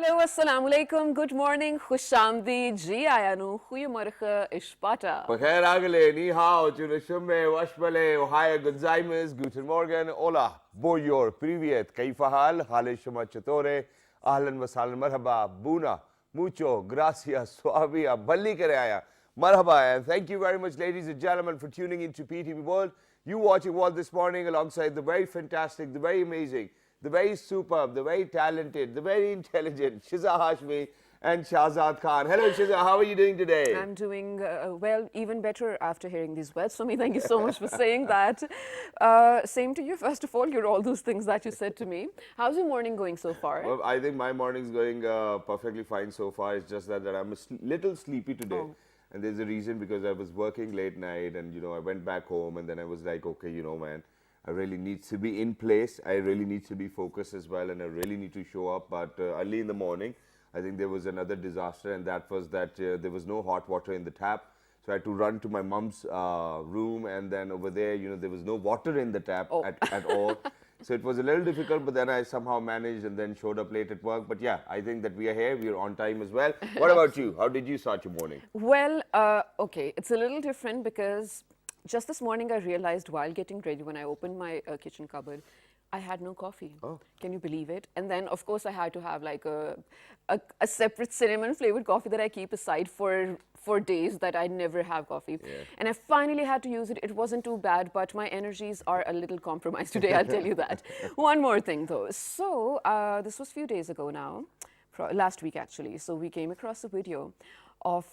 Hallo, assalamu alaikum, good morning, khushamdi, ji ayanu, goeiemorgen, ishpata. Bakher Agale, Ni Hao, Chunashume, Washbale, Ohio, Gonzaimes, Guten Morgen, Hola, Boyor, Privyet, Kaifahal, Hale Shuma Chatore, Ahlan Wasalan, Marhaba, Buna, Mucho, Gracias, Suavia, Balli Karaya, Marhaba, and thank you very much, ladies and gentlemen, for tuning into PTV World. You watching World this morning alongside the very fantastic, the very amazing, the very superb, the very talented, the very intelligent Shiza Hashmi and Shahzad Khan. Hello, Shiza, how are you doing today? I'm doing well, even better after hearing these words. So, thank you so much for saying that. Same to you, first of all, you're all those things that you said to me. How's your morning going so far? Well, I think my morning's going perfectly fine so far. It's just that I'm a little sleepy today. Oh. And there's a reason because I was working late night and, I went back home and then I was like, okay, man, I really need to be in place. I really need to be focused as well and I really need to show up. But early in the morning, I think there was another disaster and that was that there was no hot water in the tap. So I had to run to my mom's room and then over there, there was no water in the tap at all. So it was a little difficult, but then I somehow managed and then showed up late at work. But yeah, I think that we are here. We are on time as well. What about you? How did you start your morning? Well, okay, it's a little different because just this morning I realized while getting ready when I opened my kitchen cupboard, I had no coffee. Oh. Can you believe it? And then, of course, I had to have like a separate cinnamon flavored coffee that I keep aside for days that I never have coffee. Yeah. And I finally had to use it. It wasn't too bad, but my energies are a little compromised today, I'll tell you that. One more thing though. So this was a few days ago now, last week actually. So we came across a video of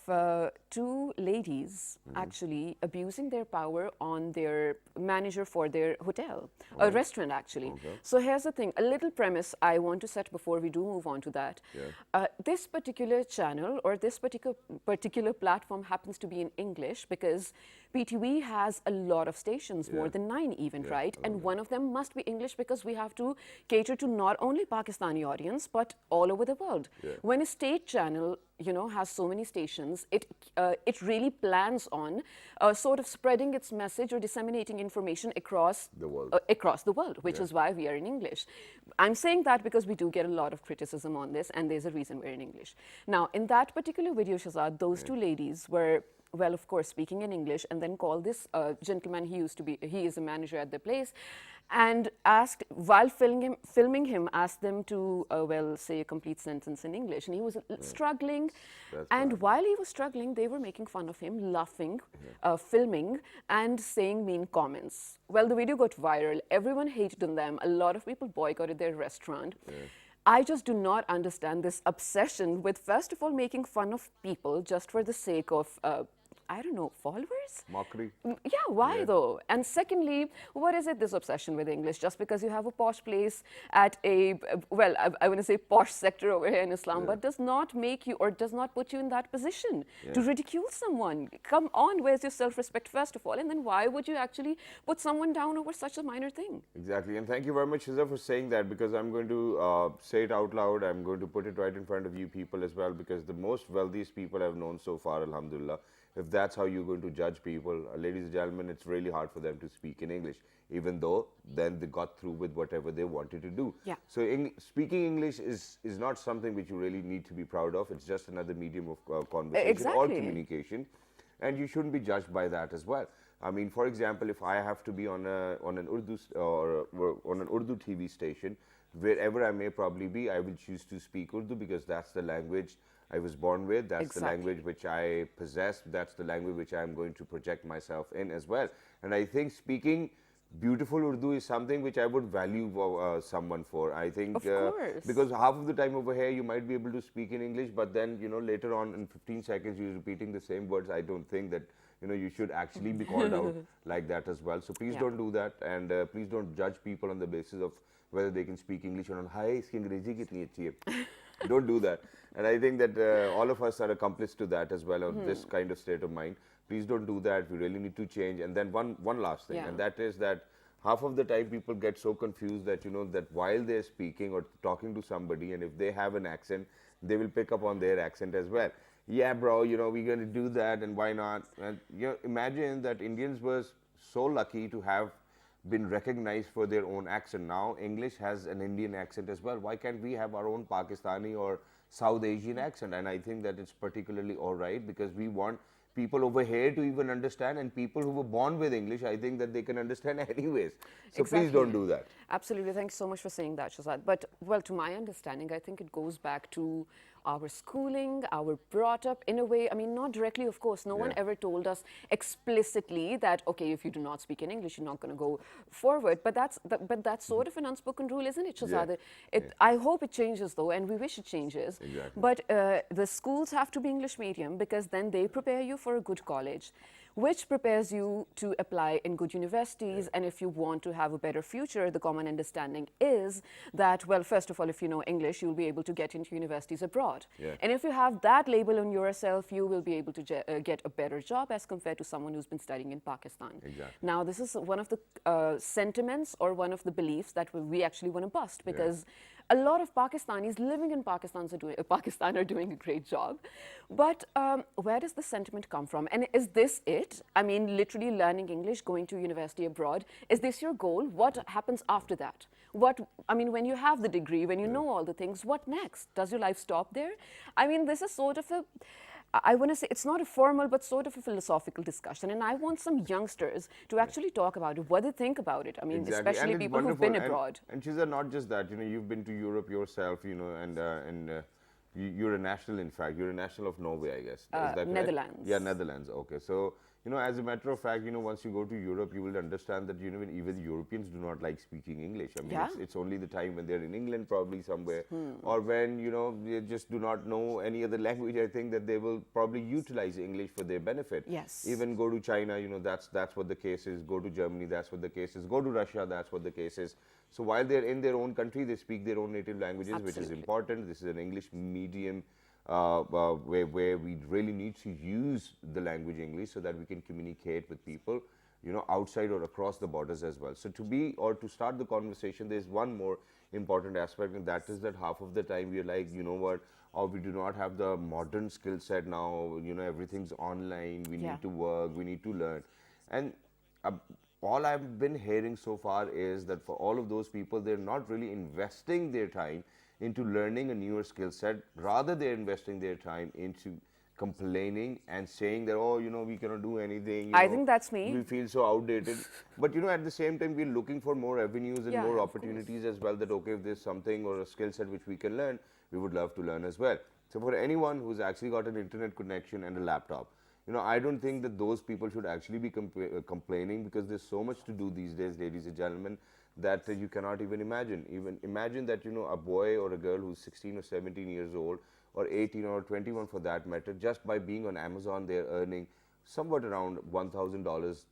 two ladies actually abusing their power on their manager for their hotel, a restaurant actually. Okay. So here's the thing, a little premise I want to set before we do move on to that. Yeah. This particular channel or this particular platform happens to be in English because PTV has a lot of stations, more than 9 even, right? And one of them must be English because we have to cater to not only Pakistani audience, but all over the world. Yeah. When a state channel has so many stations, it really plans on sort of spreading its message or disseminating information across The world. across the world, which is why we are in English. I'm saying that because we do get a lot of criticism on this, and there's a reason we're in English. Now, in that particular video, Shahzad, those two ladies were, well, of course, speaking in English, and then called this gentleman, he is a manager at the place, and asked, while filming him, asked them to, well, say a complete sentence in English. And he was struggling. That's And bad. while he was struggling, they were making fun of him, laughing, filming, and saying mean comments. Well, the video got viral. Everyone hated on them. A lot of people boycotted their restaurant. I just do not understand this obsession with, first of all, making fun of people just for the sake of, I don't know, followers? Mockery. Yeah, why though? And secondly, what is it, this obsession with English? Just because you have a posh place at a, well, I want to say posh sector over here in Islam, but does not make you or does not put you in that position to ridicule someone. Come on, where's your self-respect first of all? And then why would you actually put someone down over such a minor thing? Exactly. And thank you very much, Shiza, for saying that because I'm going to say it out loud. I'm going to put it right in front of you people as well because the most wealthiest people I've known so far, alhamdulillah, if that's how you're going to judge people, ladies and gentlemen, it's really hard for them to speak in English, even though then they got through with whatever they wanted to do. Yeah. So speaking English is not something which you really need to be proud of. It's just another medium of conversation or Exactly. communication, and you shouldn't be judged by that as well. I mean, for example, if I have to be on an Urdu or on an Urdu TV station, wherever I may probably be, I will choose to speak Urdu because that's the language I was born with, that's the language which I possess, that's the language which I'm going to project myself in as well. And I think speaking beautiful Urdu is something which I would value someone for. I think Of course. because half of the time over here you might be able to speak in English, but then later on in 15 seconds you're repeating the same words. I don't think that you should actually be called out like that as well. So please don't do that, and please don't judge people on the basis of whether they can speak English or not. Hi, iski Angrezi kitni achhi hai. Don't do that. And I think that all of us are accomplices to that as well, of this kind of state of mind. Please don't do that. We really need to change. And then one last thing, and that is that half of the time people get so confused that, that while they're speaking or talking to somebody, and if they have an accent, they will pick up on their accent as well. Yeah, bro, we're going to do that, and why not? And imagine that Indians were so lucky to have been recognized for their own accent. Now English has an Indian accent as well. Why can't we have our own Pakistani or South Asian accent, and I think that it's particularly all right because we want people over here to even understand, and people who were born with English, I think that they can understand anyways. So please don't do that. Absolutely. Thanks so much for saying that, Shazad. But, well, to my understanding, I think it goes back to our schooling, our brought up in a way. I mean, not directly, of course. No one ever told us explicitly that, okay, if you do not speak in English, you're not going to go forward. But that's sort of an unspoken rule, isn't it, Shazad? I hope it changes, though, and we wish it changes. Exactly. But the schools have to be English medium because then they prepare you for a good college, which prepares you to apply in good universities. And if you want to have a better future, the common understanding is that, well, first of all, if you know English, you'll be able to get into universities abroad. And if you have that label on yourself, you will be able to get a better job as compared to someone who's been studying in Pakistan. Now, this is one of the sentiments or one of the beliefs that we actually want to bust, because a lot of Pakistanis living in Pakistan are doing a great job. But where does the sentiment come from? And is this it? I mean, literally learning English, going to university abroad, is this your goal? What happens after that? I mean, when you have the degree, when you know all the things, what next? Does your life stop there? I mean, this is sort of I want to say it's not a formal, but sort of a philosophical discussion. And I want some youngsters to actually talk about it, what they think about it. I mean, especially people who've been abroad. And Shiza, not just that, you've been to Europe yourself, and you're a national, in fact. You're a national of Norway, I guess. Is that correct? Netherlands. Yeah, Netherlands. Okay. So, as a matter of fact, once you go to Europe, you will understand that, even Europeans do not like speaking English. I mean, it's only the time when they're in England, probably somewhere, or when, they just do not know any other language. I think that they will probably utilize English for their benefit. Yes. Even go to China, that's what the case is. Go to Germany, that's what the case is. Go to Russia, that's what the case is. So while they're in their own country, they speak their own native languages, which is important. This is an English medium where we really need to use the language English so that we can communicate with people, outside or across the borders as well. So to start the conversation, there's one more important aspect, and that is that half of the time we're like, we do not have the modern skill set now, everything's online, we need to work, we need to learn. And all I've been hearing so far is that for all of those people, they're not really investing their time into learning a newer skill set. Rather, they're investing their time into complaining and saying that, we cannot do anything. I think that's me. We feel so outdated. But, at the same time, we're looking for more avenues and more opportunities as well, that, okay, if there's something or a skill set which we can learn, we would love to learn as well. So for anyone who's actually got an internet connection and a laptop, I don't think that those people should actually be complaining, because there's so much to do these days, ladies and gentlemen, that you cannot even imagine. Even imagine that, a boy or a girl who's 16 or 17 years old, or 18 or 21 for that matter, just by being on Amazon, they're earning somewhat around $1,000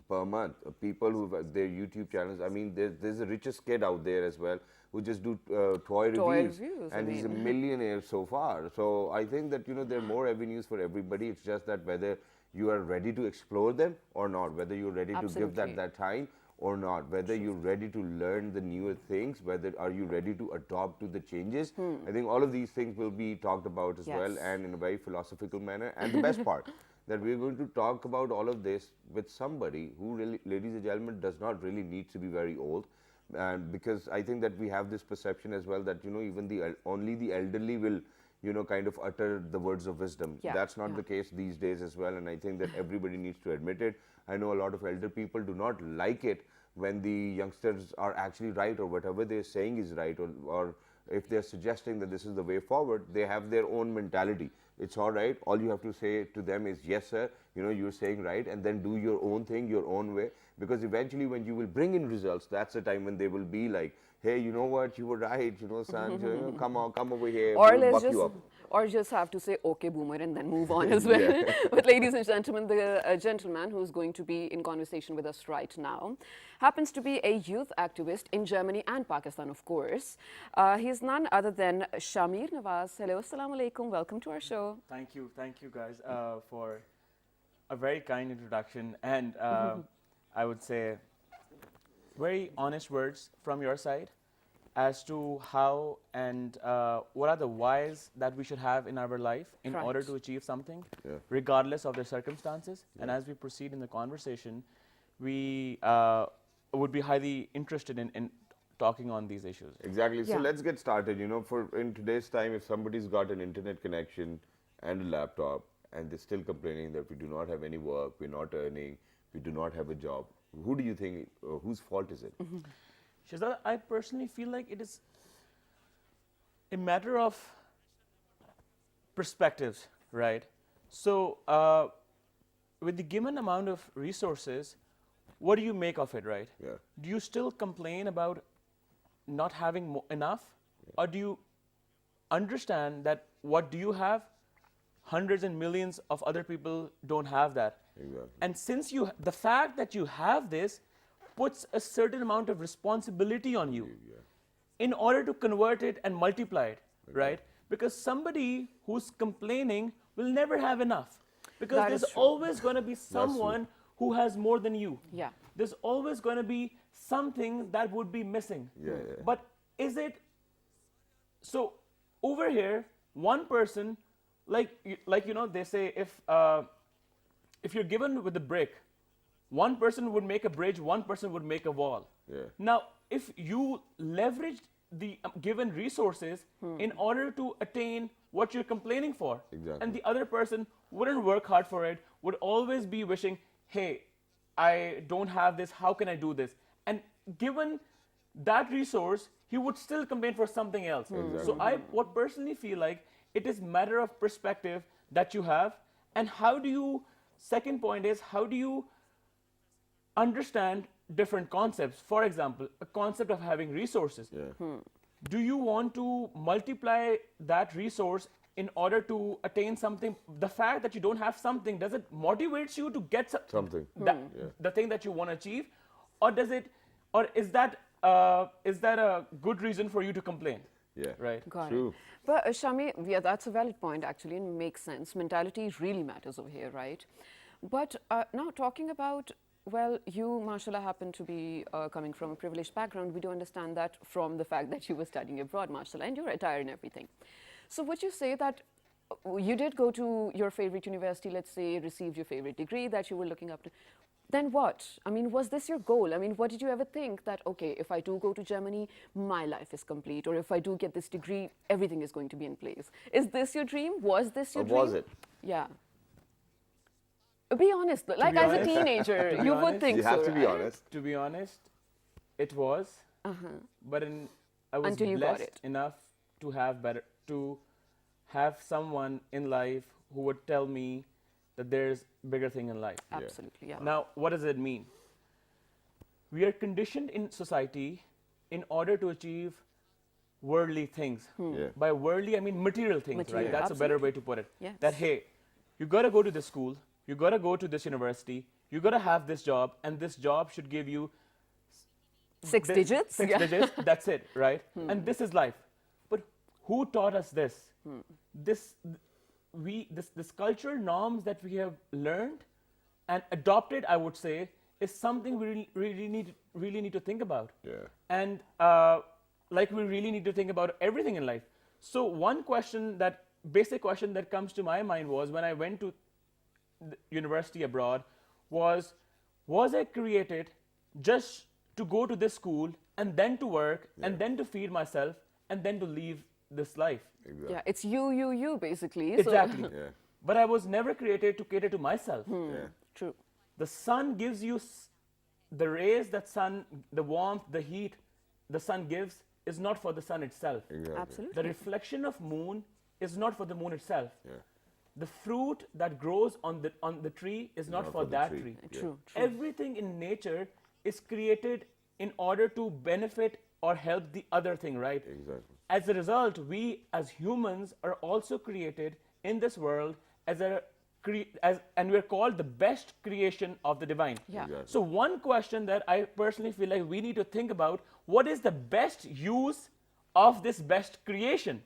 per month. People who have their YouTube channels, I mean, there's the richest kid out there as well, who just do toy reviews, and he's a millionaire so far. So I think that, there are more avenues for everybody. It's just that whether you are ready to explore them or not, whether you're ready to give that time or not, whether you're ready to learn the newer things, whether are you ready to adopt to the changes. I think all of these things will be talked about as well, and in a very philosophical manner. And the best part, that we're going to talk about all of this with somebody who really, ladies and gentlemen, does not really need to be very old. And because I think that we have this perception as well that, even only the elderly will, kind of utter the words of wisdom. That's not the case these days as well, and I think that everybody needs to admit it. I know a lot of elder people do not like it when the youngsters are actually right, or whatever they're saying is right, or if they're suggesting that this is the way forward, they have their own mentality. It's all right. All you have to say to them is, yes, sir, you're saying right, and then do your own thing, your own way. Because eventually when you will bring in results, that's the time when they will be like, hey, you know what, you were right, son, come over here, we'll buck you up. Or just have to say, okay, boomer, and then move on as well. But ladies and gentlemen, the gentleman who's going to be in conversation with us right now happens to be a youth activist in Germany and Pakistan, of course. He's none other than Shamir Nawaz. Hello, assalamu alaikum, welcome to our show. Thank you guys for a very kind introduction, and I would say very honest words from your side as to how and what are the whys that we should have in our life in order to achieve something, regardless of the circumstances. And as we proceed in the conversation, we would be highly interested in talking on these issues. Exactly. So Yeah. let's get started. In today's time, if somebody's got an internet connection and a laptop and they're still complaining that we do not have any work, we're not earning, we do not have a job, who do you think, whose fault is it? Shazad, I personally feel like it is a matter of perspectives, right? So, with the given amount of resources, what do you make of it, right? Yeah. Do you still complain about not having enough, or do you understand that what do you have, hundreds and millions of other people don't have that? Exactly. And since the fact that you have this puts a certain amount of responsibility on you in order to convert it and multiply it, right? Because somebody who's complaining will never have enough, because That there's is true. always going to be someone who has more than you. Yeah. There's always going to be something that would be missing. Yeah. But is it so? Over here, one person, they say, if you're given with a brick, one person would make a bridge, one person would make a wall. Yeah. Now, if you leveraged the given resources in order to attain what you're complaining for, Exactly. and the other person wouldn't work hard for it, would always be wishing, hey, I don't have this, how can I do this? And given that resource, he would still complain for something else. So I would personally feel like it is matter of perspective that you have, and second point is, how do you understand different concepts? For example, a concept of having resources. Yeah. Do you want to multiply that resource in order to attain something? The fact that you don't have something, does it motivate you to get Something. the thing that you want to achieve, or is that a good reason for you to complain? Yeah. Right. Got True. it. But Shami, yeah, that's a valid point actually, and makes sense. Mentality really matters over here, right? But now talking about, well, you, mashallah, happen to be coming from a privileged background. We do understand that from the fact that you were studying abroad, mashallah, and your attire and everything. So would you say that you did go to your favorite university, let's say, received your favorite degree that you were looking up to? Then what? I mean, was this your goal? I mean, what did you ever think that, okay, if I do go to Germany, my life is complete, or if I do get this degree, everything is going to be in place? Is this your dream? Was this your Or dream? was it? Yeah. Be honest, like be as honest- a teenager, to be you would honest, think You so, have to be right? honest. To be honest, it was. But I was Until you got blessed it. enough to have someone in life who would tell me that there's bigger thing in life. Absolutely, yeah. Now, what does it mean? We are conditioned in society in order to achieve worldly things. Yeah. By worldly, I mean material things, Material, right? That's a better way to put it. Yes. That, hey, you got to go to this school, you got to go to this university, you got to have this job, and this job should give you Six digits? Six Yeah. digits, that's it, right? And this is life. But who taught us this? This cultural norms that we have learned and adopted, I would say, is something we really need to think about. Yeah. And we really need to think about everything in life. So one basic question that comes to my mind was, when I went to the university abroad, was I created just to go to this school and then to work and then to feed myself and then to leave this life? Exactly. Yeah, it's you, basically. Exactly. So, Yeah. But I was never created to cater to myself. Yeah. true. The sun gives you the rays that the warmth, the heat the sun gives is not for the sun itself. Exactly. Absolutely. The reflection of moon is not for the moon itself. Yeah. The fruit that grows on the tree is not for the that tree. tree. Yeah. True. Everything in nature is created in order to benefit or help the other thing, right? Exactly. As a result, we as humans are also created in this world and we're called the best creation of the divine. Yeah. Exactly. So one question that I personally feel like we need to think about, what is the best use of this best creation?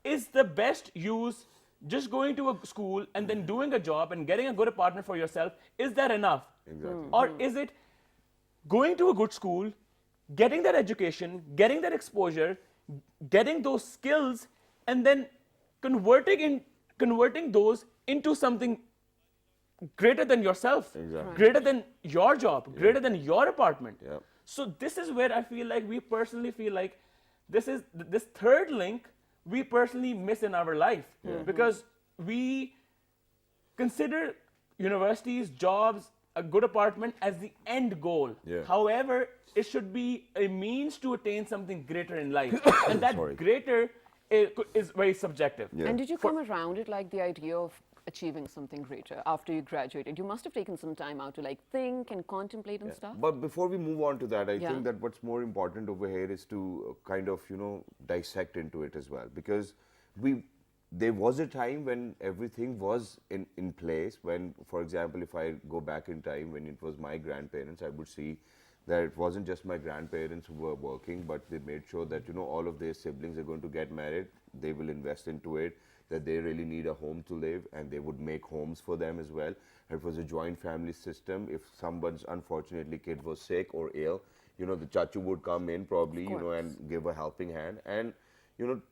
Is the best use just going to a school and then doing a job and getting a good partner for yourself? Is that enough? Exactly. Or is it going to a good school, getting that education, getting that exposure, getting those skills, and then converting those into something greater than yourself, Exactly. greater than your job, greater than your apartment? Yep. So this is where I feel like we personally feel like this third link we personally miss in our life because we consider universities, jobs, a good apartment as the end goal. Yeah. However, it should be a means to attain something greater in life, and that greater is very subjective. Yeah. And did you come around it like the idea of achieving something greater after you graduated? You must have taken some time out to like think and contemplate and stuff. But before we move on to that, I Yeah. think that what's more important over here is to kind of, dissect into it as well. Because there was a time when everything was in place. When, for example, if I go back in time, when it was my grandparents, I would see that it wasn't just my grandparents who were working, but they made sure that, all of their siblings are going to get married. They will invest into it, that they really need a home to live, and they would make homes for them as well. It was a joint family system. If someone's unfortunately kid was sick or ill, the chachu would come in probably, and give a helping hand. And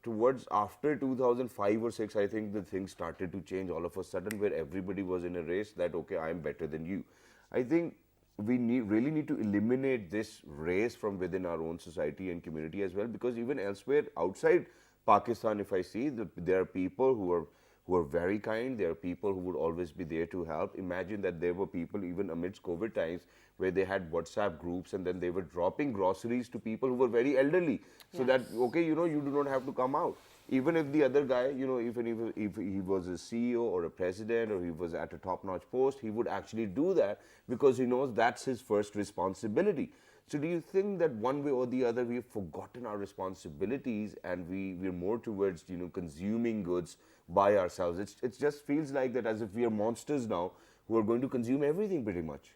towards after 2005 or 6, I think the things started to change all of a sudden, where everybody was in a race that, okay, I'm better than you. I think we really need to eliminate this race from within our own society and community as well, because even elsewhere outside Pakistan, if I see, there are people who are very kind. There are people who would always be there to help. Imagine that there were people even amidst COVID times where they had WhatsApp groups, and then they were dropping groceries to people who were very elderly, so that, okay, you do not have to come out. Even if the other guy, even if he was a CEO or a president, or he was at a top-notch post, he would actually do that because he knows that's his first responsibility. So do you think that one way or the other we've forgotten our responsibilities, and we're more towards, consuming goods by ourselves? It just feels like that, as if we are monsters now who are going to consume everything pretty much.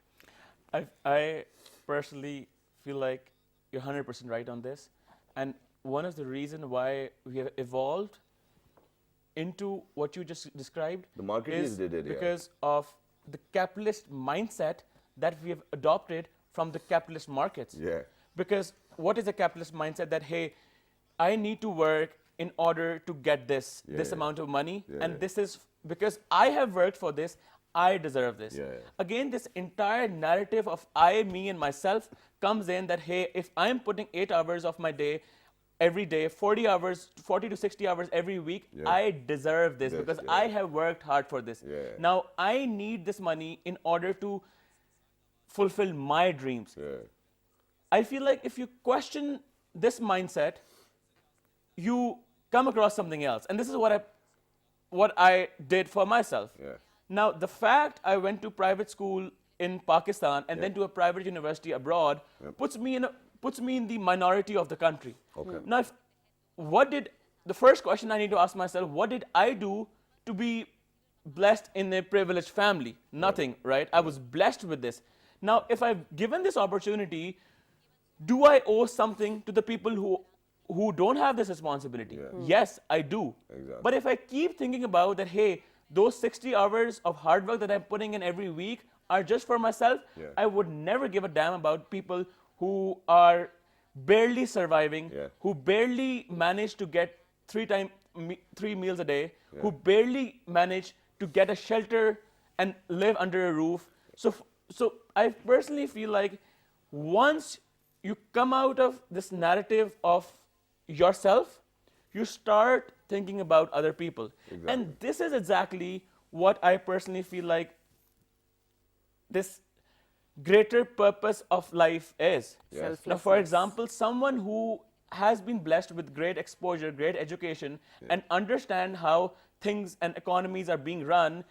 I personally feel like you're 100% right on this. And one of the reasons why we have evolved into what you just described The marketeers did it, yeah. because of the capitalist mindset that we have adopted from the capitalist markets. Yeah. Because what is a capitalist mindset? That, hey, I need to work in order to get this amount of money, and this is because I have worked for this, I deserve this. Again, this entire narrative of I, me, and myself comes in that, hey, if I'm putting 8 hours of my day every day, 40 to 60 hours every week, I deserve this because I have worked hard for this. Now, I need this money in order to fulfill my dreams. I feel like if you question this mindset, you come across something else. And this is what I did for myself. Now, the fact I went to private school in Pakistan and then to a private university abroad puts me in the minority of the country. Now, the first question I need to ask myself, what did I do to be blessed in a privileged family? Nothing, right? I was blessed with this. Now, if I've given this opportunity, do I owe something to the people who don't have this responsibility? Yes, I do. Exactly. But if I keep thinking about that, hey, those 60 hours of hard work that I'm putting in every week are just for myself, I would never give a damn about people who are barely surviving, who barely manage to get three meals a day, who barely manage to get a shelter and live under a roof. So I personally feel like once you come out of this narrative of yourself, you start thinking about other people. And this is exactly what I personally feel like this greater purpose of life is. Now, for example, someone who has been blessed with great exposure, great education, and understand how things and economies are being run,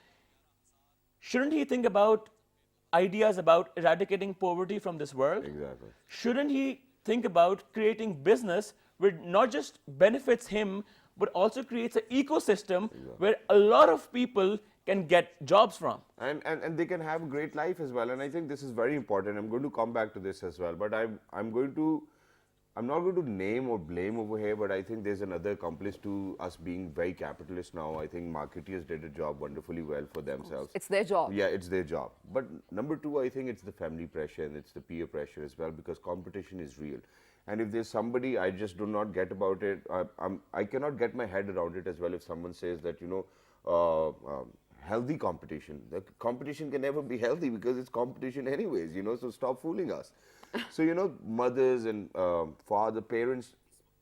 shouldn't he think about ideas about eradicating poverty from this world? Exactly. Shouldn't he think about creating business which not just benefits him, but also creates an ecosystem where a lot of people can get jobs from? And they can have a great life as well. And I think this is very important. I'm going to come back to this as well. But I'm not going to name or blame over here, but I think there's another accomplice to us being very capitalist now. I think marketeers did a job wonderfully well for themselves. It's their job. Yeah, it's their job. But number two, I think it's the family pressure and it's the peer pressure as well, because competition is real. And if there's somebody I just do not get about it, I cannot get my head around it as well if someone says that, healthy competition. The competition can never be healthy because it's competition anyways, you know, so stop fooling us. So, you know, mothers and father, parents,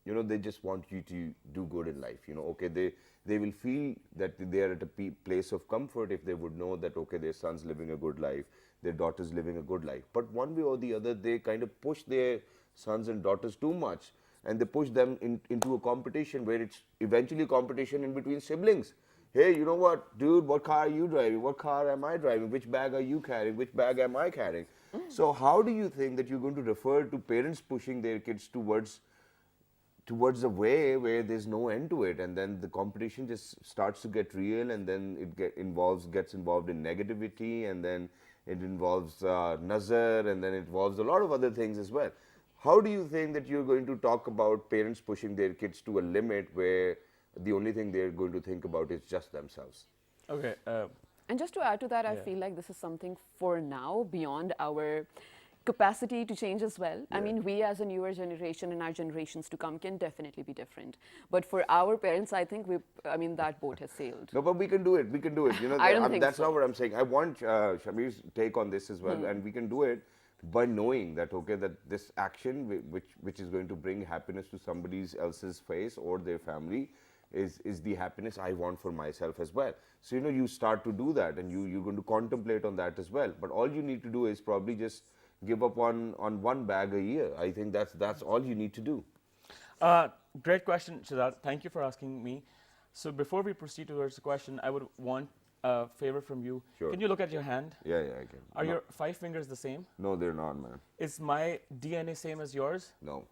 you know, they just want you to do good in life. You know, okay, they will feel that they are at a place of comfort if they would know that, okay, their son's living a good life, their daughter's living a good life. But one way or the other, they kind of push their sons and daughters too much, and they push them into a competition where it's eventually a competition in between siblings. Hey, you know what, dude, what car are you driving? What car am I driving? Which bag are you carrying? Which bag am I carrying? So how do you think that you're going to refer to parents pushing their kids towards a way where there's no end to it, and then the competition just starts to get real, and then it gets involved in negativity, and then it involves Nazir, and then it involves a lot of other things as well. How do you think that you're going to talk about parents pushing their kids to a limit where the only thing they're going to think about is just themselves? Okay. And just to add to that, I feel like this is something for now beyond our capacity to change as well. I mean, we as a newer generation and our generations to come can definitely be different. But for our parents, I think that boat has sailed. No, but we can do it. We can do it. You know, I don't think that's so. not what I'm saying. I want Shamir's take on this as well, and we can do it by knowing that, okay, that this action which is going to bring happiness to somebody else's face or their family is the happiness I want for myself as well. So, you know, you start to do that, and you're going to contemplate on that as well. But all you need to do is probably just give up on one bag a year. I think that's all you need to do. Great question, Shahzad. Thank you for asking me. So before we proceed towards the question, I would want a favor from you. Sure. Can you look at your hand? Yeah, I can. Are your 5 fingers the same? No, they're not, man. Is my DNA same as yours? No.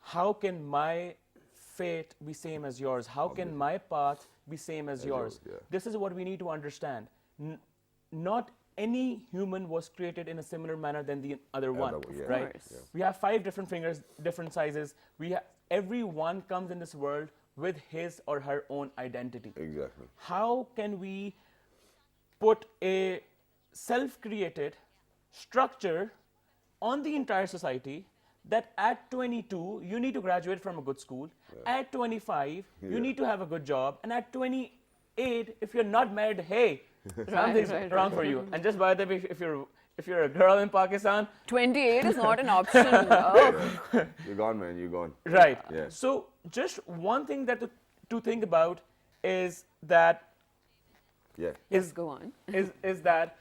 How can my fate be same as yours? How can my path be same as yours? Yeah. This is what we need to understand. Not any human was created in a similar manner than the other one, yeah. right? Of course. We have 5 different fingers, different sizes. Everyone comes in this world with his or her own identity. Exactly. How can we put a self-created structure on the entire society that at 22, you need to graduate from a good school. At 25, you need to have a good job. And at 28, if you're not married, hey, something's wrong for you. And just by the way, if you're a girl in Pakistan, 28 is not an option. Oh. You're gone, man. You're gone. right. Yeah. So just one thing that to think about is that Yeah. Yes, go on. is that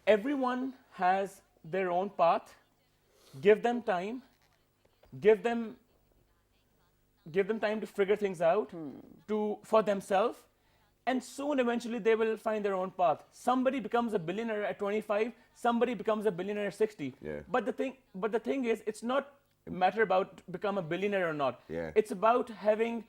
everyone has their own path. Give them time. Give them time to figure things out for themselves, and soon eventually they will find their own path. Somebody becomes a billionaire at 25. Somebody becomes a billionaire at 60. Yeah. But the thing is, it's not a matter about become a billionaire or not. Yeah. It's about having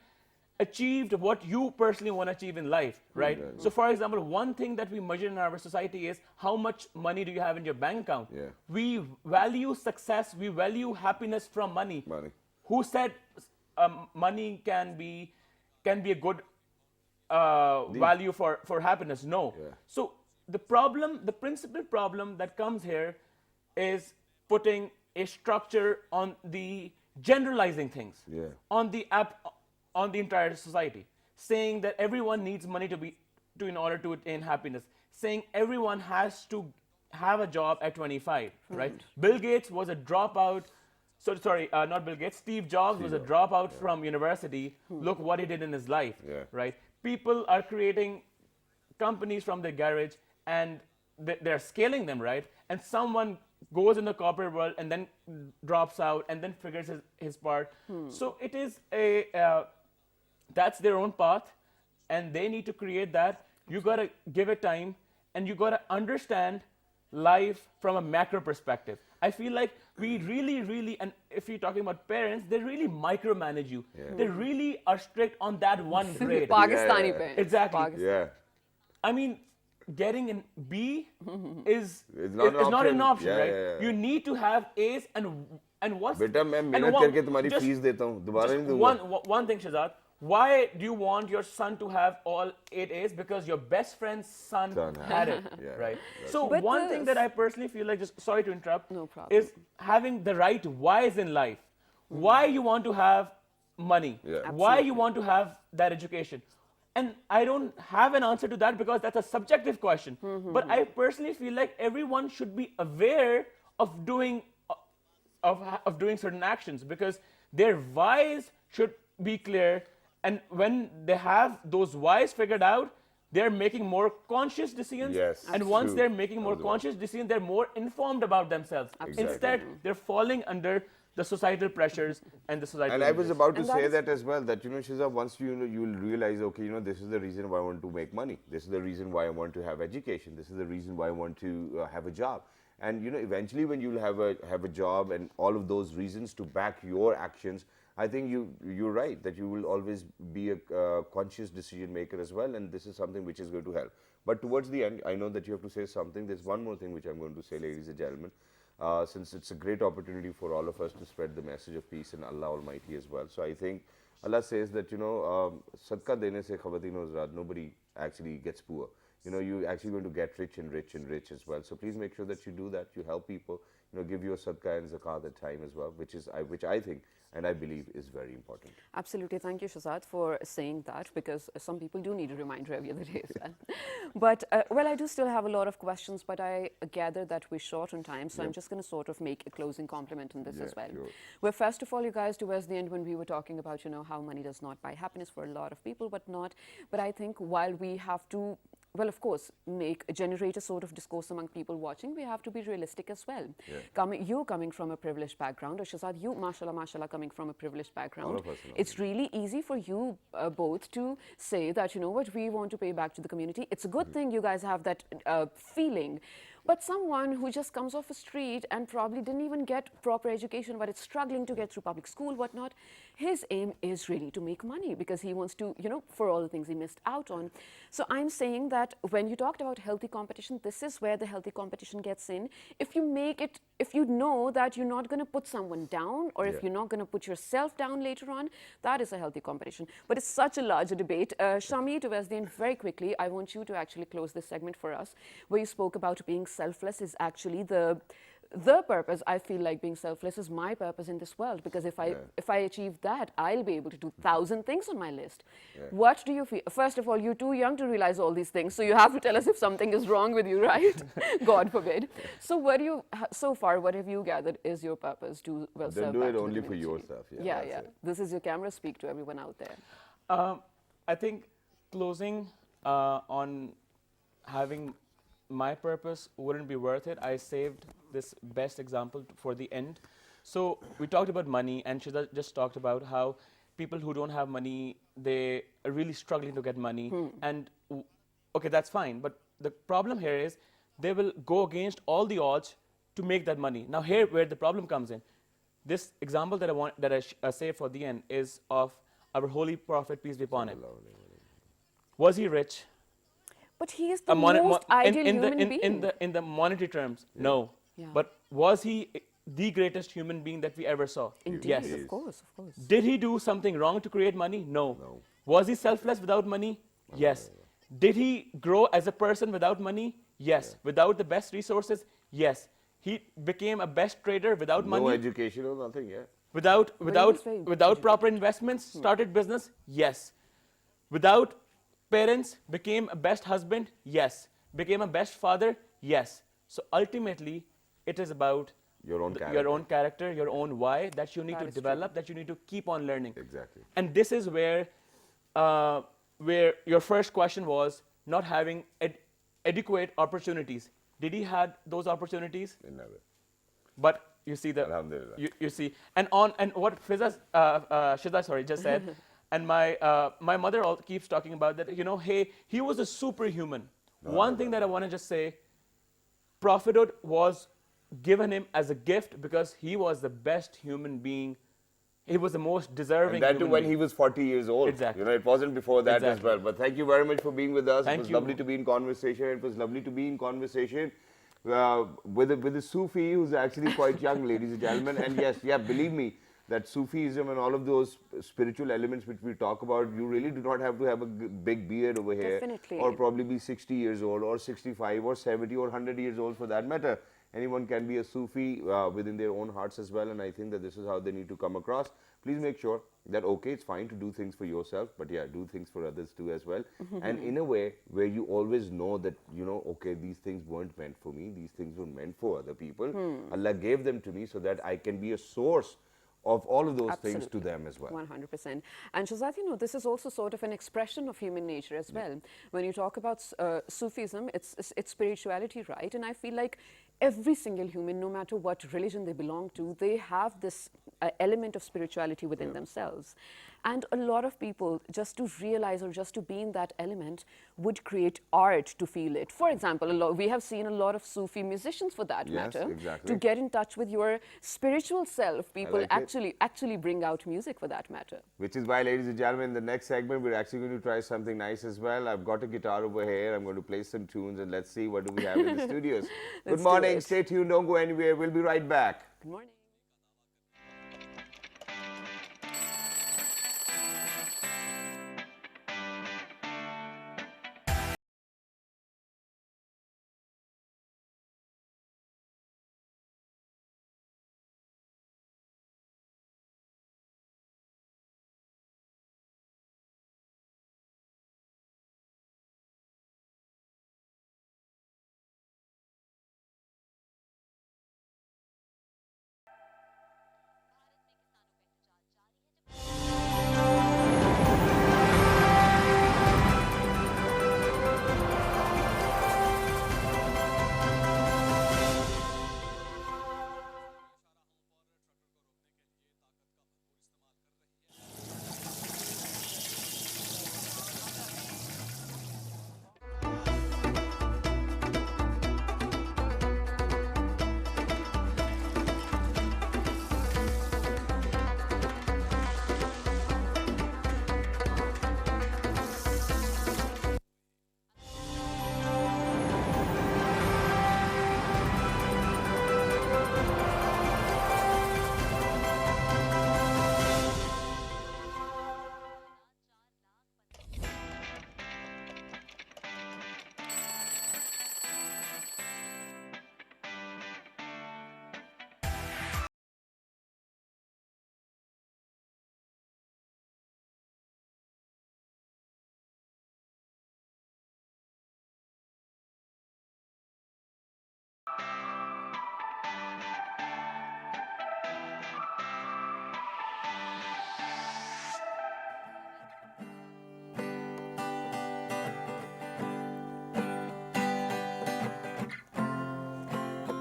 achieved what you personally want to achieve in life, right? So for example, one thing that we measure in our society is how much money do you have in your bank account. Yeah. We value success, we value happiness from money. Money. Who said money can be a good value for happiness? No. Yeah. So the principal problem that comes here is putting a structure on the generalizing things, Yeah. on the entire society, saying that everyone needs money in order to attain happiness, saying everyone has to have a job at 25, right? Bill Gates was a dropout. Not Bill Gates. Steve Jobs was a dropout from university. Look what he did in his life, right? People are creating companies from their garage, and they're scaling them, right? And someone goes in the corporate world and then drops out and then figures his part. So it is that's their own path, and they need to create that. You got to give it time, and you got to understand life from a macro perspective. I feel like we really, and if you're talking about parents, they really micromanage you. They really are strict on that one grade. Pakistani Yeah. parents. Exactly. Pakistan. Yeah. I mean, getting an B is It's not an an option. option, Yeah, right? yeah, yeah. You need to have A's and what's बेटा मैं and मेहनत one- करके तुम्हारी just- fees देता हूँ दोबारा just नहीं दूंगा one thing, Shahzad. Why do you want your son to have all 8 A's? Because your best friend's son had it, Yeah, right? that's So But one thing this- that I personally feel like, just sorry to interrupt, No problem. is having the right whys in life. Why you want to have money? Yeah. Why you want to have that education? And I don't have an answer to that because that's a subjective question. But I personally feel like everyone should be aware of doing doing certain actions, because their whys should be clear, and when they have those whys figured out, they're making more conscious decisions. Yes, And once true. they're making That more was the one. conscious decisions, they're more informed about themselves. Exactly. Instead, they're falling under the societal pressures and the societal And I was images. about to And that say is- that as well, that, Shiza, once you will realize, okay, this is the reason why I want to make money. This is the reason why I want to have education. This is the reason why I want to have a job. And, eventually when you'll have a job and all of those reasons to back your actions, I think you're right, that you will always be a conscious decision maker as well, and this is something which is going to help. But towards the end, I know that you have to say something. There's one more thing which I'm going to say, ladies and gentlemen. Since it's a great opportunity for all of us to spread the message of peace and Allah Almighty as well. So I think Allah says that, sadqa dene se khawateen o hazrat, nobody actually gets poor. You're actually going to get rich and rich and rich as well. So please make sure that you do that. You help people, give your sadqa and zakat at time as well, which I think and I believe is very important. Absolutely. Thank you, Shazad, for saying that, because some people do need a reminder every other day as well. But, well, I do still have a lot of questions, but I gather that we're short on time, so I'm just going to sort of make a closing compliment on this as well. Sure. Well, first of all, you guys, towards the end when we were talking about, how money does not buy happiness for a lot of people, but I think while we have to, well, of course, generate a sort of discourse among people watching, we have to be realistic as well. Yeah. You coming from a privileged background, or Shazad, you, mashallah, coming from a privileged background, All of us, it's really easy for you both to say that, what, we want to pay back to the community. It's a good thing you guys have that feeling. But someone who just comes off a street and probably didn't even get proper education, but is struggling to get through public school, whatnot, his aim is really to make money because he wants to, for all the things he missed out on. So I'm saying that when you talked about healthy competition, this is where the healthy competition gets in. If you know that you're not going to put someone down, or if you're not going to put yourself down later on, that is a healthy competition. But it's such a larger debate. Shami, towards the end, very quickly, I want you to actually close this segment for us, where you spoke about being selfless is actually the purpose. I feel like being selfless is my purpose in this world, because if I achieve that, I'll be able to do 1,000 things on my list. What do you feel? First of all, you're too young to realize all these things, so you have to tell us if something is wrong with you, right? God forbid. So so far, what have you gathered is your purpose to, well, Then serve do back it to the only for community? yourself. Yeah. That's it. This is your camera. Speak to everyone out there. I think closing on having my purpose wouldn't be worth it. I saved this best example for the end. So we talked about money, and Shida just talked about how people who don't have money, they are really struggling to get money. And okay, that's fine. But the problem here is they will go against all the odds to make that money. Now here where the problem comes in. This example that I say for the end is of our holy prophet, peace be upon him. Was he rich? But he is the most ideal in human being. in the monetary terms, no. Yeah. But was he the greatest human being that we ever saw? Indeed, Yes. of course. Did he do something wrong to create money? No. Was he selfless without money? Yes. Did he grow as a person without money? Yes. Without the best resources? Yes. He became a best trader without money? No education or nothing, Without educated. proper investments, started business? Yes. Without parents, became a best husband? Yes. Became a best father? Yes. So ultimately, it is about Your own character, your own why that you need That to is develop, that you need to keep on learning. Exactly. And this is where your first question was not having adequate opportunities. Did he had those opportunities? Never. But you see Alhamdulillah. you see, and what Shida just said, and my mother keeps talking about that. Hey, he was a superhuman. One thing that I want to just say, prophethood was given him as a gift because he was the best human being. He was the most deserving. And that too human when being. he was 40 years old. Exactly. It wasn't before that as Exactly. well. But thank you very much for being with us. Thank It was you. lovely to be in conversation. It was lovely to be in conversation with a Sufi who's actually quite young, ladies and gentlemen. And yes, believe me, that Sufism and all of those spiritual elements which we talk about, you really do not have to have a big beard over here. Definitely. Or probably be 60 years old or 65 or 70 or 100 years old for that matter. anyone can be a Sufi within their own hearts as well, and I think that this is how they need to come across. Please make sure that, okay, it's fine to do things for yourself, but yeah, do things for others too as well. And in a way where you always know that, you know, okay, these things weren't meant for me, these things were meant for other people. Allah gave them to me so that I can be a source of all of those things to them as well. 100%. And Shahzad, you know, this is also sort of an expression of human nature as well. When you talk about Sufism, it's spirituality, right? And I feel like every single human, no matter what religion they belong to, they have this element of spirituality within themselves. And a lot of people, just to realize or just to be in that element, would create art to feel it. For example, we have seen a lot of Sufi musicians, for that matter, to get in touch with your spiritual self. People actually bring out music, for that matter. Which is why, ladies and gentlemen, in the next segment, we're actually going to try something nice as well. I've got a guitar over here. I'm going to play some tunes, and let's see what do we have in the studios. Good morning. Stay tuned. Don't go anywhere. We'll be right back. Good morning.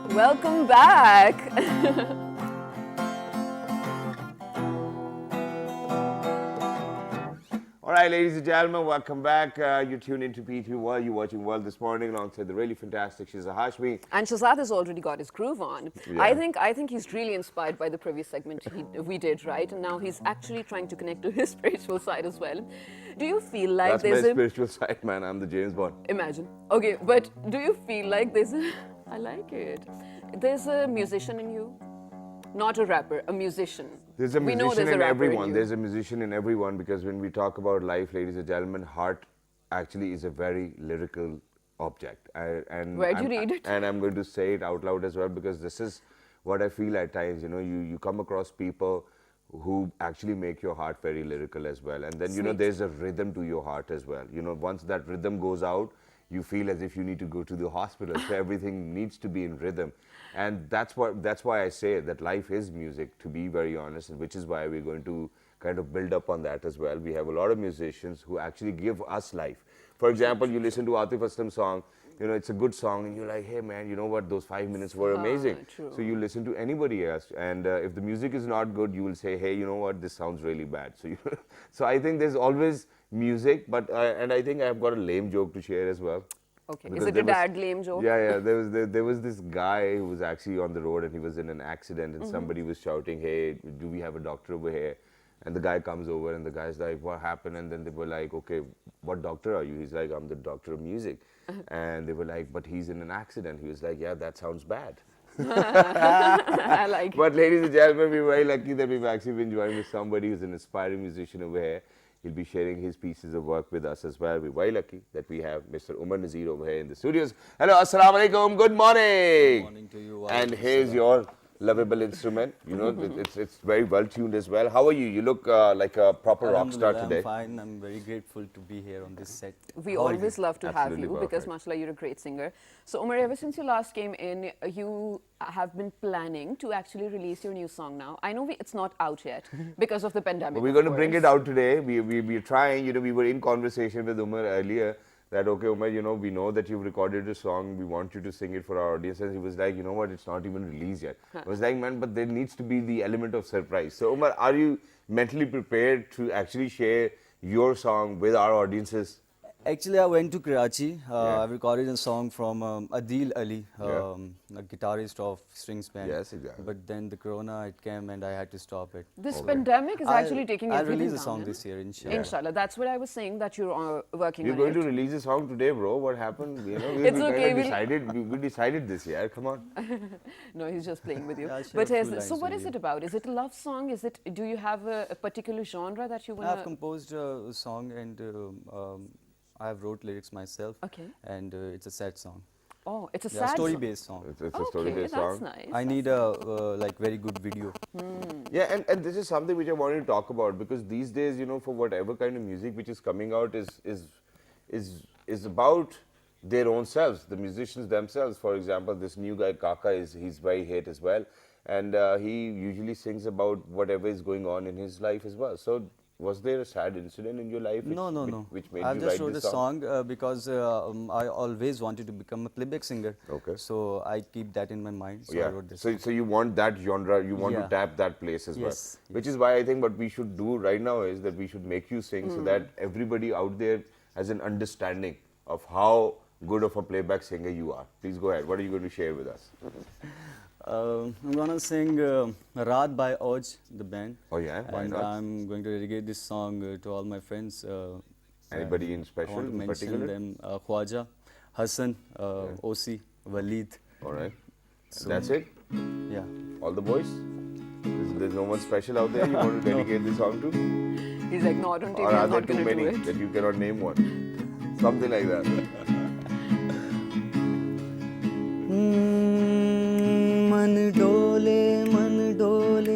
Welcome back. All right, ladies and gentlemen, welcome back. You're tuned into P2 World. You're watching World this morning alongside the really fantastic Shiza Hashmi. And Shahzad has already got his groove on. Yeah. I think he's really inspired by the previous segment we did, right? And now he's actually trying to connect to his spiritual side as well. Do you feel like That's there's my spiritual side, man. I'm the James Bond. Imagine. Okay, but do you feel like there's a... I like it. There's a musician in you? Not a rapper, a musician. There's a We know musician there's a in rapper everyone. in you. There's a musician in everyone, because when we talk about life, ladies and gentlemen, heart actually is a very lyrical object. Where'd you read it? And I'm going to say it out loud as well, because this is what I feel at times. You know, you come across people who actually make your heart very lyrical as well. And then, you know, there's a rhythm to your heart as well. You know, once that rhythm goes out, you feel as if you need to go to the hospital. So everything needs to be in rhythm. And that's why I say that life is music, to be very honest, and which is why we're going to kind of build up on that as well. We have a lot of musicians who actually give us life. For example, you listen to Atif Aslam's song, you know, it's a good song, and you're like, hey man, you know what, those 5 minutes were amazing. True. So you listen to anybody else, and if the music is not good, you will say, hey, you know what, this sounds really bad. So so I think there's always music, but and I think I've got a lame joke to share as well. Okay, Because is it a dad lame joke? Yeah, there was this guy who was actually on the road, and he was in an accident, and somebody was shouting, hey, do we have a doctor over here? And the guy comes over, and the guy's like, what happened? And then they were like, okay, what doctor are you? He's like, I'm the doctor of music. And they were like, but he's in an accident. He was like, yeah, that sounds bad. I like it. But ladies and gentlemen, we're very lucky that we've actually been joined with somebody who's an aspiring musician over here. He'll be sharing his pieces of work with us as well. We're very lucky that we have Mr. Umer Nazir over here in the studios. Hello, assalamu alaikum, good morning. Good morning to you. And here's your lovable instrument. You know, it's very well tuned as well. How are you? You look like a proper rock star today. I'm fine. I'm very grateful to be here on this set. We always love to have Absolutely you because, perfect. mashallah, you're a great singer. So, Umer, ever since you last came in, you have been planning to actually release your new song now. I know it's not out yet because of the pandemic. But we're going to bring it out today. We're trying. You know, we were in conversation with Umer earlier that, okay, Umer, you know, we know that you've recorded a song. We want you to sing it for our audience. And he was like, you know what, it's not even released yet. I was like, man, but there needs to be the element of surprise. So, Umer, are you mentally prepared to actually share your song with our audiences? Actually, I went to Karachi. I recorded a song from Adil Ali, a guitarist of strings band. Yes, exactly. But then the corona, it came and I had to stop it. This pandemic is actually taking I'll everything release a down, song isn't this it? year, inshallah. Inshallah. That's what I was saying, that you're working We're on going it. to release a song today, bro. What happened? You know, It's okay, we decided this, yeah. Come on. No, he's just playing with you. Yeah, I'll share But a few so lines what with is you. it about? Is it a love song? Do you have a particular genre that you want I've to... composed a song and I have wrote lyrics myself. Okay. And it's a sad song. Oh, it's a Yeah, sad song. story-based song. It's a Okay, story-based that's song. nice. I need a like very good video. Yeah, and this is something which I wanted to talk about because these days, you know, for whatever kind of music which is coming out is about their own selves, the musicians themselves. For example, this new guy Kaka he's very hit as well, and he usually sings about whatever is going on in his life as well. So, was there a sad incident in your life which made I've you just write wrote this a song because I always wanted to become a playback singer. Okay. So I keep that in my mind. So I Yeah. wrote this. So you want that genre, you want to Yeah. tap that place as well. Yes, Which is why I think what we should do right now is that we should make you sing so that everybody out there has an understanding of how good of a playback singer you are. Please go ahead. What are you going to share with us? I'm gonna sing Raat by Oj, the band. Oh yeah, why And not? I'm going to dedicate this song to all my friends. Anybody in I special, want to in mention particular? them: Khwaja, Hassan, Osi, Waleed. All right. That's it? Yeah. All the boys? There's no one special out there you want to dedicate this song to? He's like, no, don't take Or it, are I'm there not too going to do many it. that you cannot name one? Something like that. मन डोले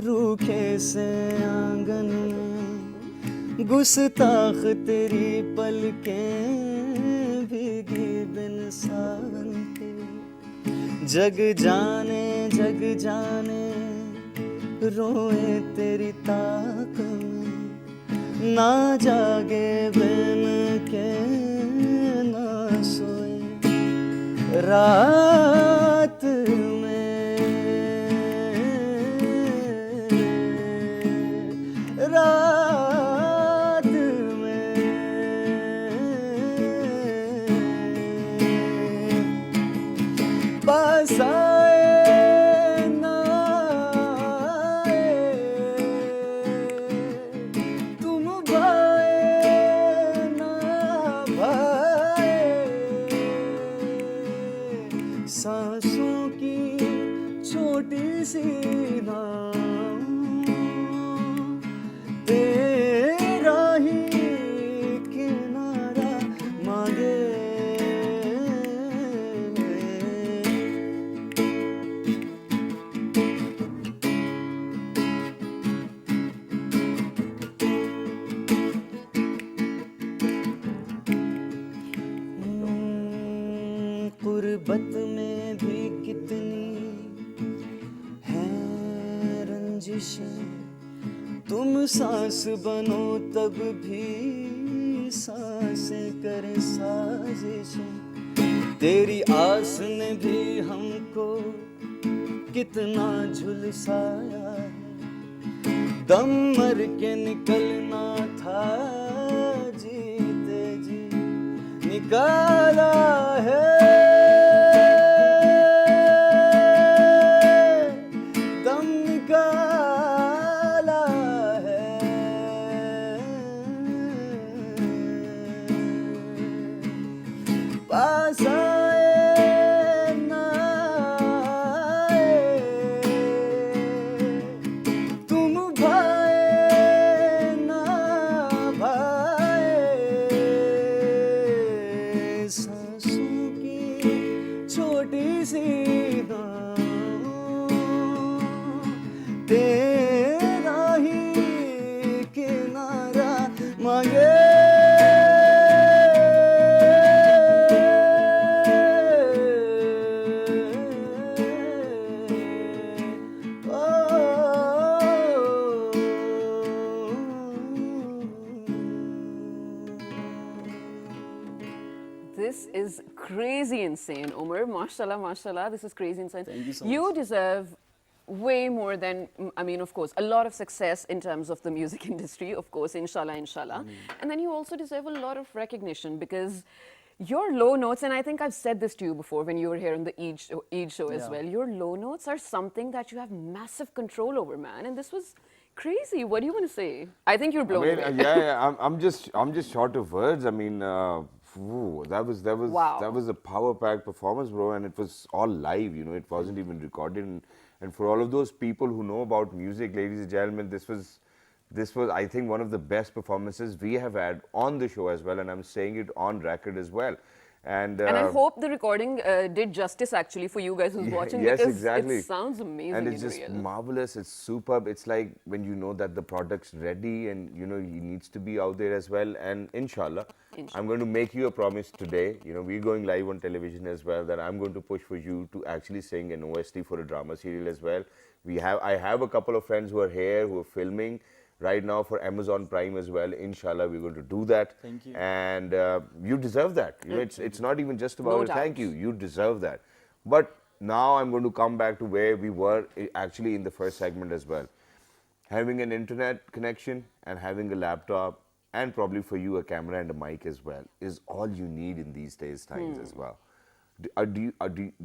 रूखे से आंगन में गुस्ताख तेरी पलकें भीगी बिन सावन के जग जाने रोए तेरी ताक में ना जागे बिन के ना सोए रात पास आए ना तुम भाए ना भाए सांसों की छोटी सी नाव तेरा ही किनारा मांगे गुर्बत में भी कितनी हैं रंजिशें तुम सांस बनो तब भी सांसें करें साजिशें तेरी आस ने भी हमको कितना झुलसाया है दम मर के निकलना था जीते जी निकाला है दम निकाला है पास आए ना आए तुम भाए ना भाए सांसों की छोटी सी हाँ, तेरा ही किनारा मांगे This is crazy insane, Umer. Mashallah, mashallah. This is crazy insane. Thank you so You much. deserve way more than, I mean, of course, a lot of success in terms of the music industry, of course, inshallah, inshallah. And then you also deserve a lot of recognition because your low notes, and I think I've said this to you before when you were here on the Eid show as Yeah. well, your low notes are something that you have massive control over, man. And this was crazy. What do you want to say? I think you're blown I mean, away. yeah, I'm just short of words. I mean, that Wow. was a power-packed performance, bro, and it was all live. You know, it wasn't even recorded. And for all of those people who know about music, ladies and gentlemen, this was, I think, one of the best performances we have had on the show as well, and I'm saying it on record as well. And And I hope the recording did justice actually for you guys who's watching yes, because exactly. it sounds amazing And it's in just real. marvelous. It's superb. It's like when you know that the product's ready and you know he needs to be out there as well. And inshallah, I'm going to make you a promise today. You know, we're going live on television as well. That I'm going to push for you to actually sing an OST for a drama serial as well. I have a couple of friends who are here who are filming right now for Amazon Prime as well. Inshallah, we're going to do that. Thank you. And you deserve that. You know, it's not even just about No a thank doubt. you. You deserve that. But now I'm going to come back to where we were actually in the first segment as well. Having an internet connection and having a laptop and probably for you a camera and a mic as well is all you need in these days times as well. Do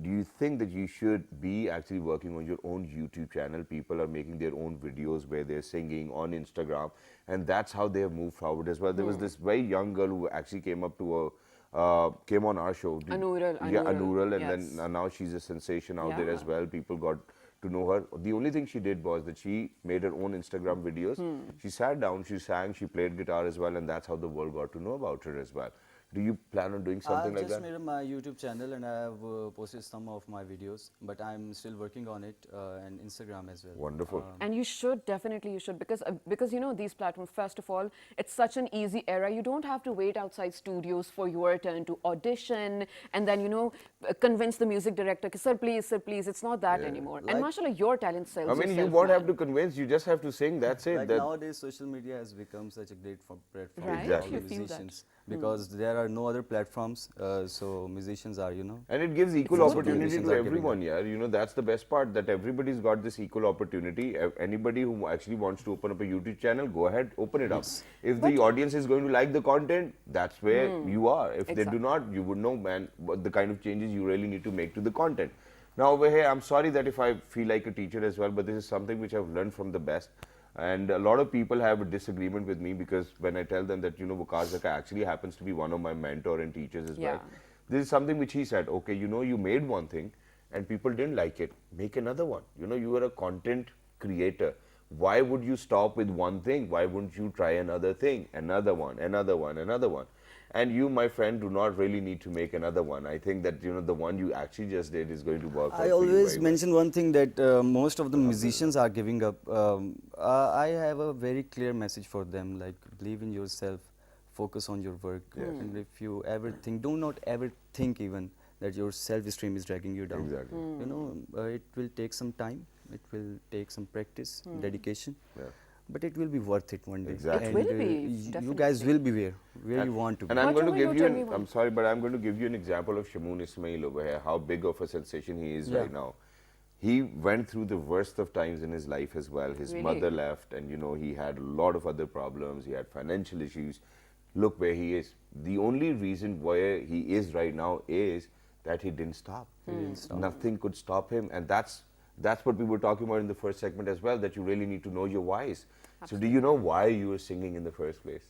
you think that you should be actually working on your own YouTube channel? People are making their own videos where they're singing on Instagram, and that's how they have moved forward as well. There was this very young girl who actually came up to came on our show. Anural, Yeah, Anural, Anural, and yes. then now she's a sensation out there Yeah. as well. People got to know her. The only thing she did was that she made her own Instagram videos. She sat down, she sang, she played guitar as well, and that's how the world got to know about her as well. Do you plan on doing something I've like just that? made my YouTube channel and I have posted some of my videos, but I'm still working on it and Instagram as well. Wonderful. And you should, definitely you should, because you know these platforms, first of all, it's such an easy era. You don't have to wait outside studios for your turn to audition and then, you know, convince the music director, sir, please, it's not that anymore. And Like- mashallah, your talent sells I mean, you yourself, won't have man. to convince, you just have to sing, that's it. Like That- nowadays, social media has become such a great platform Right, for all Exactly. the you feel that. musicians because there are no other platforms, so musicians are, you know. And it gives equal It's opportunity motivations to are giving everyone, yeah. You know, that's the best part, that everybody's got this equal opportunity. Anybody who actually wants to open up a YouTube channel, go ahead, open it up. If the audience is going to like the content, that's where you are. If they do Exactly. not, you would know, man, what the kind of changes you really need to make to the content. Now over here, I'm sorry that if I feel like a teacher as well, but this is something which I've learned from the best. And a lot of people have a disagreement with me because when I tell them that, you know, Waqar Zaka actually happens to be one of my mentor and teachers as well. Yeah. This is something which he said, okay, you know, you made one thing and people didn't like it. Make another one. You know, you are a content creator. Why would you stop with one thing? Why wouldn't you try another thing? Another one, another one, another one. And you, my friend, do not really need to make another one. I think that, you know, the one you actually just did is going to work out for I you always very well. mention one thing that most of the musicians are giving up. I have a very clear message for them, like believe in yourself, focus on your work, and if you ever think, do not ever think even that your self-esteem is dragging you down. Exactly. You know, it will take some time, it will take some practice, dedication. Yeah. But it will be worth it one day. Exactly. It will And, be, you guys definitely. will be where you want to be. And I'm going to Whatever give you you, tell me, I'm sorry, but I'm going to give you an example of Shamoon Ismail over here, how big of a sensation he is right now. He went through the worst of times in his life as well. His Really? mother left and, you know, he had a lot of other problems. He had financial issues. Look where he is. The only reason where he is right now is that he didn't stop. Nothing could stop him. And that's what we were talking about in the first segment as well, that you really need to know your whys. So do you know why you were singing in the first place?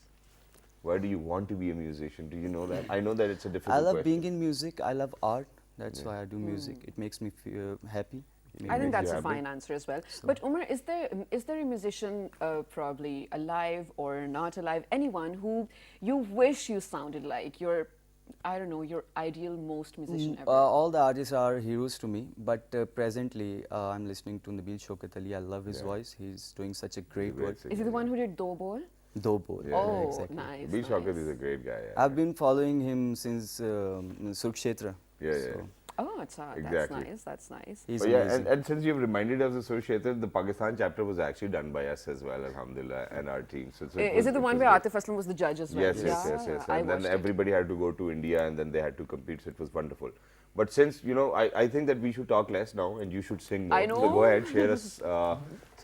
Why do you want to be a musician? Do you know that? I know that it's a difficult I love question. being in music. I love art. That's why I do music. It makes me feel happy. It I think makes that's you a happy? fine answer as well. But Umer, is there a musician probably alive or not alive, anyone who you wish you sounded like? You're I don't know, your ideal most musician ever? All the artists are heroes to me, but presently I'm listening to Nabil Shaukat Ali. I love his Yeah. voice. He's doing such a He's a great great work. singer, Is he the yeah. one who did Do Bol? Do Bol. Yeah, Oh, exactly. nice. Bill Shaukat is a nice. great guy. Yeah. I've been following him since Surukshetra. Yeah, so yeah. Oh, that's Exactly. nice. That's nice. He's But yeah, amazing. and since you've reminded us of Surshetar, the Pakistan chapter was actually done by us as well, alhamdulillah, and our team. So Is it the one was where great. Atif Aslam was the judge as well? Yes, yeah, yes. I And then watched it. everybody had to go to India and then they had to compete, so it was wonderful. But since, you know, I think that we should talk less now and you should sing more. I So know. go ahead, share us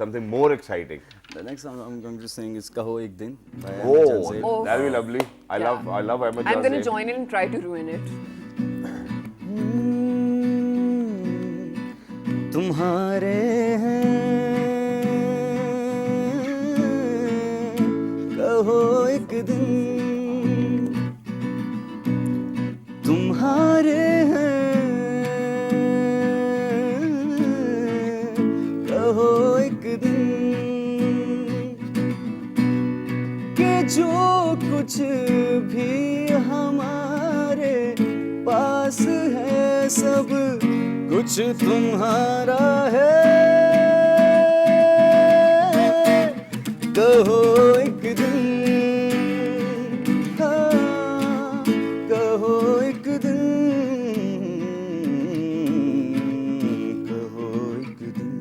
something more exciting. The next song I'm going to sing is Kaho Ek Din by Oh, Ahmed Janzeb. Oh. that'll be lovely. I Yeah. love Ahmed I'm going to Janzeb. join in and try to ruin it. तुम्हारे हैं कहो एक दिन तुम्हारे हैं कहो एक दिन कि जो कुछ भी हमारे पास है सब कुछ तुम्हारा है कहो एक दिन हाँ, कहो एक दिन कहो एक दिन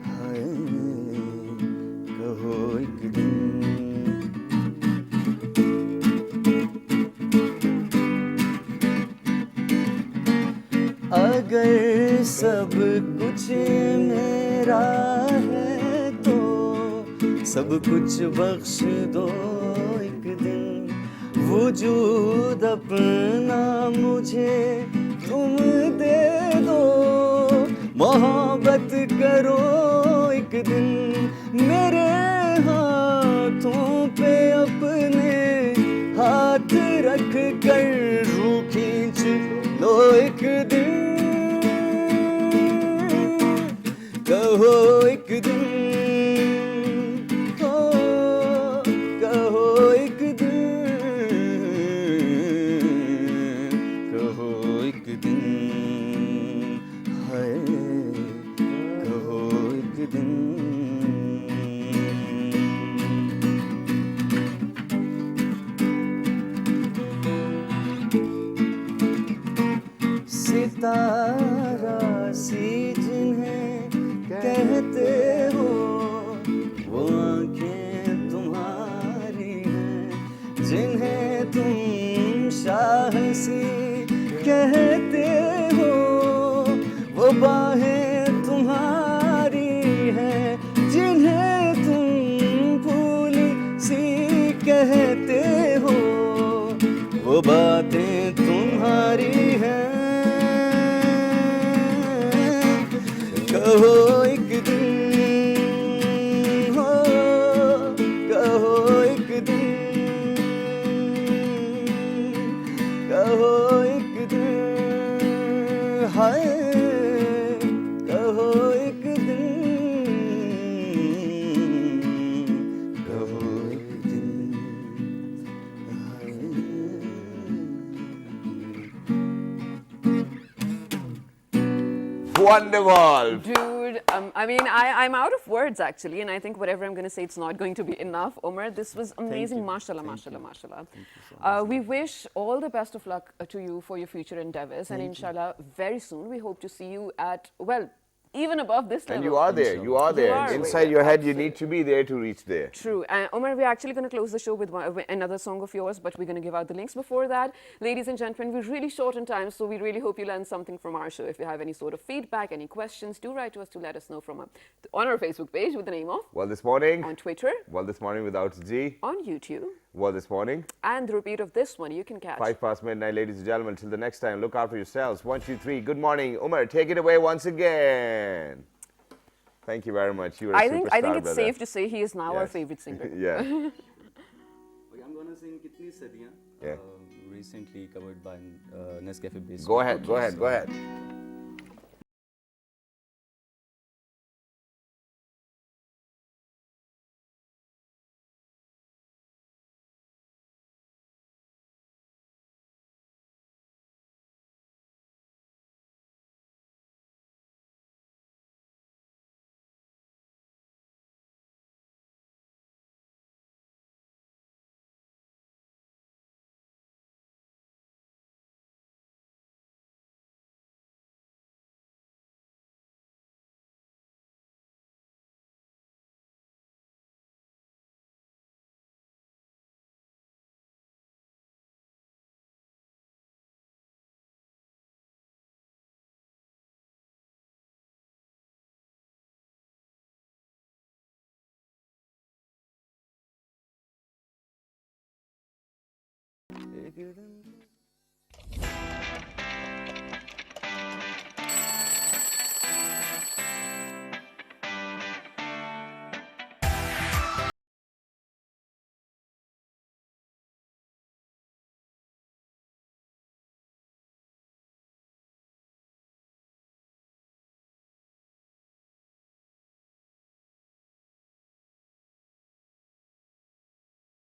हाय कहो एक दिन अगर सब कुछ मेरा है तो सब कुछ बख्श दो एक दिन वजूद अपना मुझे तुम दे दो मोहब्बत करो एक दिन मेरे हाथों पे अपने हाथ रख कर रूह खींच लो एक दिन कहो एक दिन हो कहो एक दिन कहो एक दिन हाय कहो एक दिन सितारा सी जिन्हें कहते हो वो आँखें तुम्हारी हैं जिन्हें तुम शाह सी कहते हो वो बाहें तुम्हारी हैं जिन्हें तुम फूल सी कहते हो वो बातें तुम्हारी हैं कहो एक दिन हो कहो एक दिन कहो एक दिन हाय कहो एक दिन कहो एक दिन हाय Wonderful. Dude, I mean, I'm out of words actually, and I think whatever I'm going to say, it's not going to be enough. Umar, this was amazing. you. Mashallah, Thank mashallah, you. mashallah. Thank you so much. We wish all the best of luck to you for your future endeavors, and Thank you. inshallah, very soon we hope to see you at, well, even above this level. And you are there. You are You there. are Inside there, your head, you absolutely. need to be there to reach there. True. Umar, we're actually going to close the show with another song of yours, but we're going to give out the links before that. Ladies and gentlemen, we're really short on time, so we really hope you learned something from our show. If you have any sort of feedback, any questions, do write to us to let us know on our Facebook page with the name of, Well, this morning. on Twitter, Well, this morning without G. on YouTube, Well, this morning. and the repeat of this one you can catch. 5 past midnight, ladies and gentlemen. Till the next time, look out for yourselves. 1, 2, 3. Good morning. Umar, take it away once again. Thank you very much. You are a I think superstar, it's brother. safe to say he is now our Yes. favorite singer. Yeah. Okay, I'm gonna sing Kitni Sadiyan. Yeah. Recently covered by Nescafe based. Go ahead, go ahead, go ahead. एक दिन